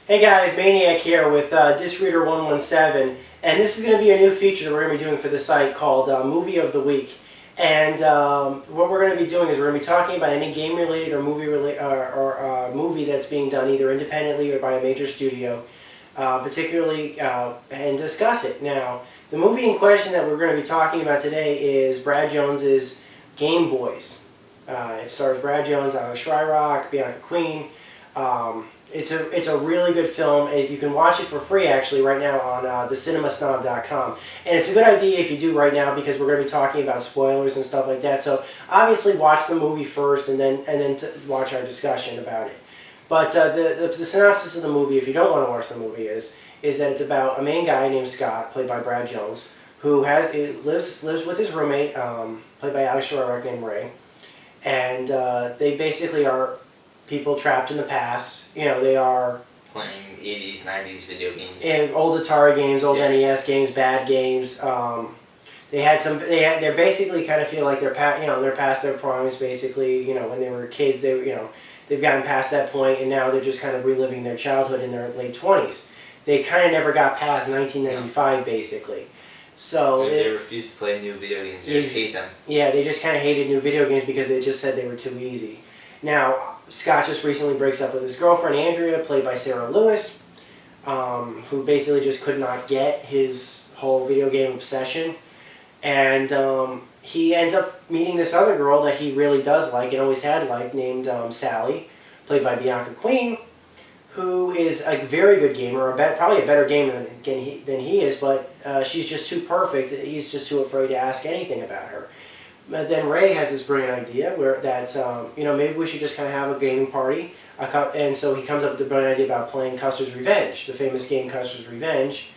Hey guys, Maniac here with Diskreader117, and this is going to be a new feature that we're going to be doing for the site called Movie of the Week. And what we're going to be doing is we're going to be talking about any game-related or movie that's being done either independently or by a major studio, particularly, and discuss it. Now, the movie in question that we're going to be talking about today is Brad Jones's Game Boys. It stars Brad Jones, Alex Shryock, Bianca Queen. It's a really good film, and you can watch it for free actually right now on the cinemasnob.com. And it's a good idea if you do right now because we're going to be talking about spoilers and stuff like that. So obviously watch the movie first and then watch our discussion about it. But the synopsis of the movie, if you don't want to watch the movie, is that it's about a main guy named Scott, played by Brad Jones, who lives with his roommate, played by Alex Shryock, named Ray, and they basically are people trapped in the past. You know, they are playing 80s, 90s video games. And old Atari games, old NES games, bad games. They're basically kind of feel like they're past their primes. Basically, when they were kids, they've gotten past that point, and now they're just kind of reliving their childhood in their late 20s. They kind of never got past 1995, basically. So they refused to play new video games. They just hate them. Yeah, they just kind of hated new video games because they just said they were too easy. Now, Scott just recently breaks up with his girlfriend, Andrea, played by Sarah Lewis, who basically just could not get his whole video game obsession. And he ends up meeting this other girl that he really does like and always had liked, named Sally, played by Bianca Queen, who is a very good gamer, probably a better gamer than he is, but she's just too perfect. He's just too afraid to ask anything about her. But then Ray has this brilliant idea maybe we should just kind of have a gaming party. And so he comes up with the brilliant idea about playing Custer's Revenge, the famous game Custer's Revenge.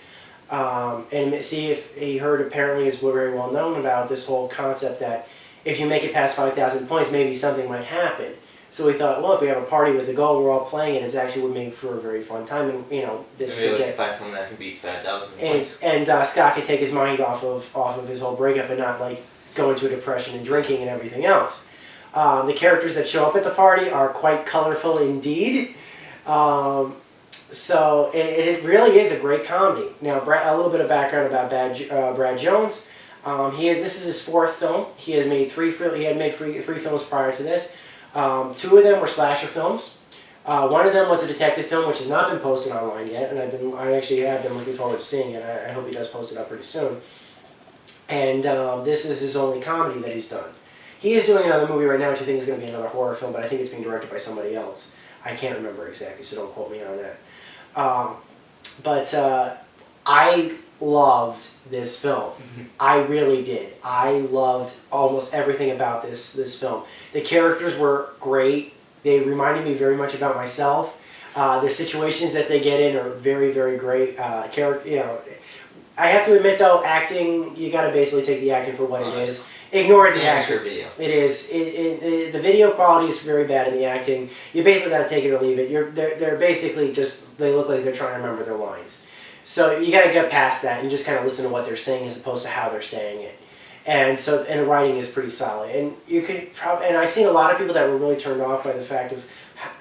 And see if he heard, apparently is very well known about this whole concept that if you make it past 5,000 points, maybe something might happen. So we thought, well, if we have a party with a goal, we're all playing it, it actually would make for a very fun time. And this could get find someone that can beat 5,000 points. And Scott could take his mind off of his whole breakup and not like go into a depression and drinking and everything else. The characters that show up at the party are quite colorful indeed. So it really is a great comedy. Now, a little bit of background about Brad Jones. This is his fourth film. He had made three films prior to this. Two of them were slasher films. One of them was a detective film, which has not been posted online yet, and I actually have been looking forward to seeing it. I hope he does post it up pretty soon. And this is his only comedy that he's done. He is doing another movie right now, which I think is going to be another horror film, but I think it's being directed by somebody else. I can't remember exactly, so don't quote me on that. I loved this film. I really did. I loved almost everything about this film. The characters were great. They reminded me very much about myself. The situations that they get in are very, very great. I have to admit, though, acting, you got to basically take the acting for what it is. Ignore the acting. Video. It is. The video quality is very bad in the acting. You basically got to take it or leave it. They're basically just, they look like they're trying to remember their lines. So you got to get past that and just kind of listen to what they're saying as opposed to how they're saying it. And the writing is pretty solid. And you could and I've seen a lot of people that were really turned off by the fact of,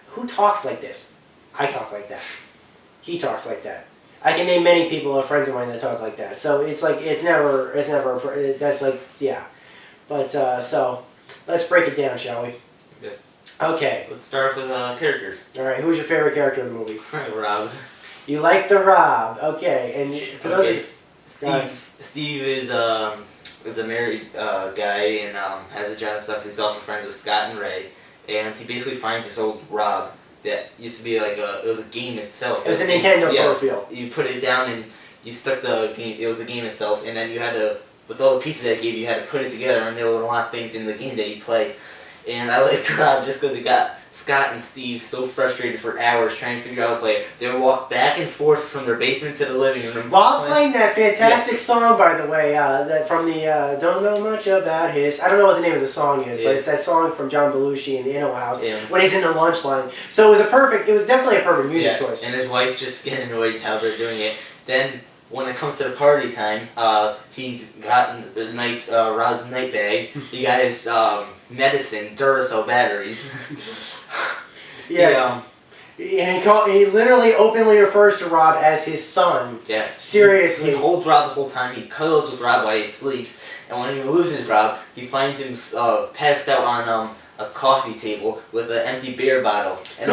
who talks like this? I talk like that. He talks like that. I can name many people, friends of mine, that talk like that. So it's like, that's like, yeah. But, so, let's break it down, shall we? Yeah. Okay. Let's start with characters. Alright, who's your favorite character in the movie? Rob. You like the Rob. Okay, and for those Steve is a married guy and has a job and stuff. He's also friends with Scott and Ray. And he basically finds this old Rob that used to be like it was a game itself. It was a Nintendo Pro. You put it down and you stuck the game. It was the game itself, and then you had to, with all the pieces that it gave you, had to put it together, and there were a lot of things in the game that you play. And I liked Rob just because it got Scott and Steve so frustrated for hours trying to figure out how to play. They would walk back and forth from their basement to the living room. While playing that fantastic song, by the way, that from the Don't Know Much About His... I don't know what the name of the song is, but it's that song from John Belushi in the Inno House when he's in the lunch line. So it was definitely a perfect music choice. And his wife just getting annoyed how they're doing it. Then, when it comes to the party time, he's gotten Rob's night bag. He got his medicine, Duracell batteries. Yes. And he literally openly refers to Rob as his son. Yeah. Seriously. He holds Rob the whole time. He cuddles with Rob while he sleeps. And when he loses Rob, he finds him passed out on a coffee table with an empty beer bottle. And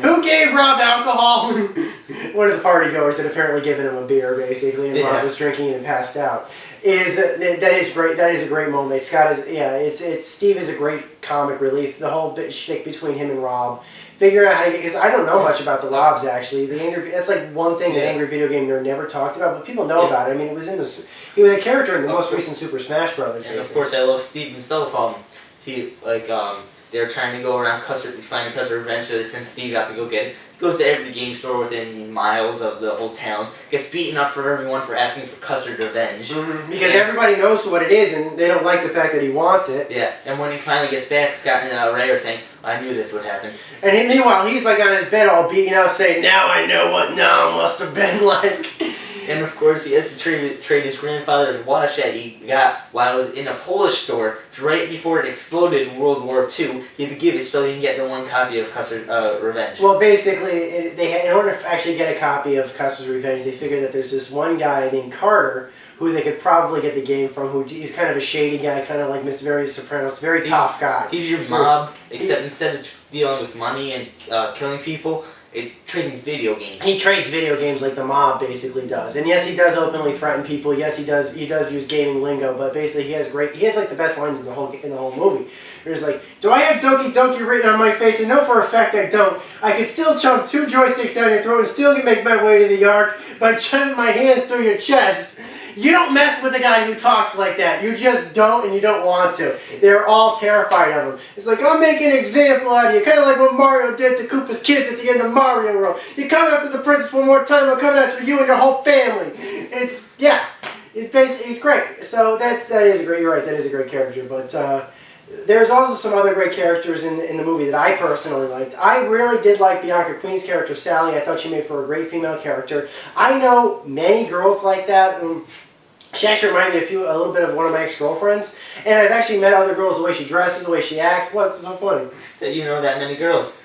who gave Rob alcohol? One of the party goers had apparently given him a beer, basically, and Rob was drinking and passed out. That is great. That is a great moment. Scott is Steve is a great comic relief. The whole shtick between him and Rob. Figure out how to get, because I don't know much about the Robs actually. That's like one thing that Angry Video Game Nerd never talked about, but people know about it. I mean, it was in this. He was a character in the most recent Super Smash Brothers. And of course, I love Steve himself. They were trying to go around finding Custer Revenge, so since Steve got to go get it, he goes to every game store within miles of the whole town, gets beaten up for everyone for asking for Custer's Revenge. Because everybody knows what it is, and they don't like the fact that he wants it. Yeah, and when he finally gets back, Scott and Ray are saying, I knew this would happen. And meanwhile, he's like on his bed all beaten up saying, now I know what now must have been like. And of course, he has to trade his grandfather's watch that he got while he was in a Polish store right before it exploded in World War II. He had to give it so he can get the one copy of Custer's Revenge. Well, basically, in order to actually get a copy of Custer's Revenge, they figured that there's this one guy named Carter who they could probably get the game from, he's kind of a shady guy, kind of like Mr. Very Sopranos, very tough guy. He's your mob, except instead of dealing with money and killing people, it's trading video games. He trades video games like the mob basically does. And yes, he does openly threaten people. Yes, he does use gaming lingo, but basically he has like the best lines in the whole movie. There's like, do I have Doki Doki written on my face? And no, for a fact I don't. I could still chomp 2 joysticks down your throat and still make my way to the Ark by chucking my hands through your chest. You don't mess with a guy who talks like that. You just don't, and you don't want to. They're all terrified of him. It's like, I'll make an example out of you. Kind of like what Mario did to Koopa's kids at the end of Mario World. You come after the princess one more time, I'll come after you and your whole family. It's basically, it's great. So that is a great, you're right, that is a great character. But there's also some other great characters in the movie that I personally liked. I really did like Bianca Queen's character, Sally. I thought she made for a great female character. I know many girls like that. She actually reminded me a little bit of one of my ex-girlfriends. And I've actually met other girls, the way she dresses, the way she acts. What's so funny? That you know that many girls.